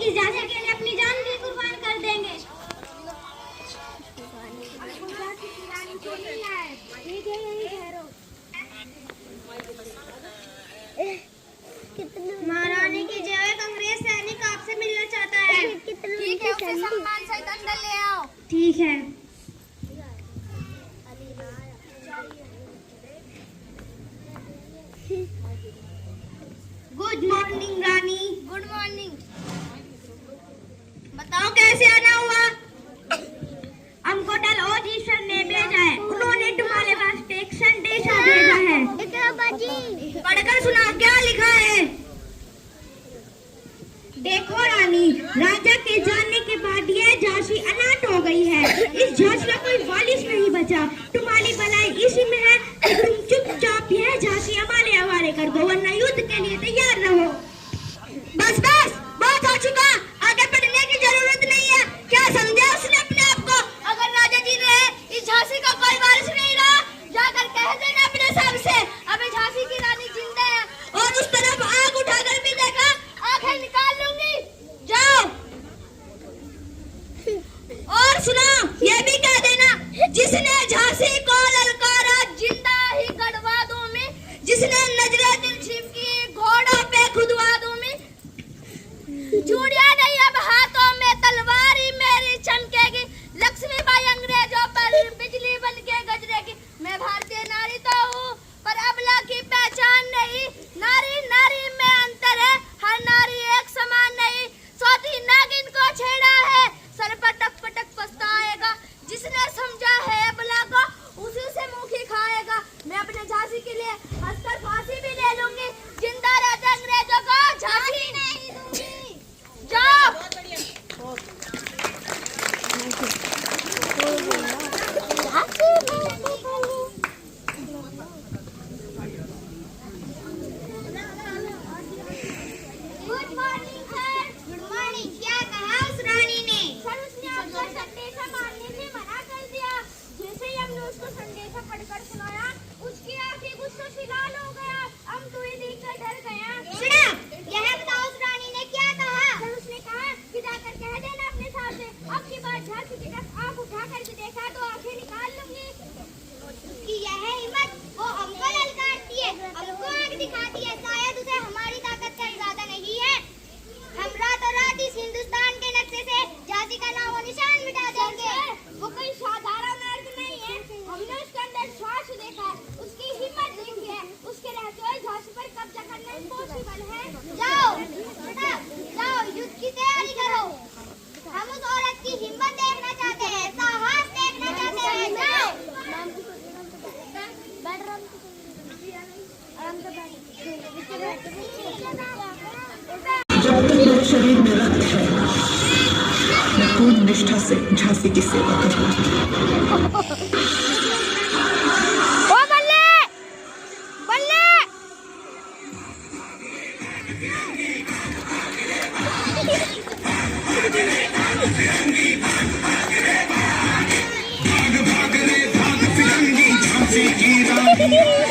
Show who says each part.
Speaker 1: इस झांसी के लिए अपनी जान भी कुर्बान कर देंगे। महारानी की जय। अंग्रेज सैनिक आपसे मिलना चाहता है।
Speaker 2: ठीक है, उसे सम्मान सहित अंदर ले आओ।
Speaker 1: ठीक है। Good morning Rani.
Speaker 2: Good morning.
Speaker 1: बताओ कैसे आना हुआ? हमको डलहौजी ईश्वर ने भेजा है। उन्होंने तुम्हारे पास एक संदेशा भेजा है। पढ़कर सुनाओ क्या लिखा है। देखो रानी, राजा के जाने के बाद यह झांसी अनाथ हो गई है। इस झांसी का कोई वारिस नहीं बचा। तुम्हारी भलाई इसी में है कि तुम चुपचाप यह झांसी हमारे हवाले कर दो, वरना युद्ध के लिए तैयार रहो। बस बस, बहुत हो चुका। आगे बढ़ने की जरूरत नहीं है। क्या समझा उसने अपने आप को?
Speaker 2: अगर राजा जी रहे, इस झांसी का कोई वारिस नहीं रहा, जाकर कह देना अपने साहब से अभी झांसी की रानी जिंदा है।
Speaker 1: और उस तरफ आग उठाकर भी देखा,
Speaker 2: आंखें निकाल लूंगी।
Speaker 1: जाओ। और सुनो, ये भी कह देना, जिसने झांसी को ललकारा
Speaker 2: जिंदा ही गड़वा दूंगी।
Speaker 1: जिसने नजरे दिल छिप की घोड़ों पे खुदवा दूंगी।
Speaker 2: चूड़ियां नहीं अब हाथों में, तलवारी मेरी चमकेगी। लक्ष्मीबाई अंग्रेजों पर बिजली बनके गजरेगी। मैं भारतीय नारी तो हूँ, पर अबला की पहचान नहीं। नारी नारी में अंतर है, हर नारी एक समान नहीं। सौती नागिन को छेड़ा है, सर पटक पटक पछताएगा। जिसने समझा है अबला को, उसी से मुखी खाएगा। मैं अपने झांसी के लिए हंसकर फांसी भी ले लूंगी। जिंदा रहते अंग्रेजों को झांसी नहीं दूंगी। जाओ। Good morning sir.
Speaker 1: Good morning. क्या कहा उस रानी ने?
Speaker 2: सर, उसने आपका संदेशा मानने से मना कर दिया। जैसे ही हमने उसको संदेशा पढ़कर सुनाया, उसकी आंखें गुस्से से लाल हो गया। हम तो ये देखकर डर गया।
Speaker 1: सुना, यह बताओ उस रानी ने क्या कहा?
Speaker 2: सर, उसने कहा कि जाकर कह देना अपने साहब से अब की बार झांसी की तरफ आंख उठा करके देखा तो आंखें निकाल लूंगी।
Speaker 1: कि यह हिम्मत वो हमको ललकारती है, हमको आग दिखाती है। शायद उसे हमारी ताकत का अंदाजा नहीं है। हम रातों रात इस हिंदुस्तान के नक्शे से झांसी का नाम और निशान मिटा देंगे।
Speaker 2: वो कोई साधारण मर्द नहीं है। हमने उसके अंदर श्वास देखा है, उसकी हिम्मत देखी है। उसके रहते हुए झांसी पर कब्जा करना इम्पॉसिबल है।
Speaker 1: जाओ बेटा, जाओ युद्ध की तैयारी करो। हम उस औरत की हिम्मत देखना चाहते हैं, साहस देखना चाहते हैं। जाओ।
Speaker 3: जब तक मेरे शरीर में रक्त है, मैं पूर्ण निष्ठा से झांसी की सेवा करूंगा।
Speaker 2: ओ बल्ले, बल्ले।
Speaker 3: भाग भाग रे भाग, फिरंगी झांसी की रानी।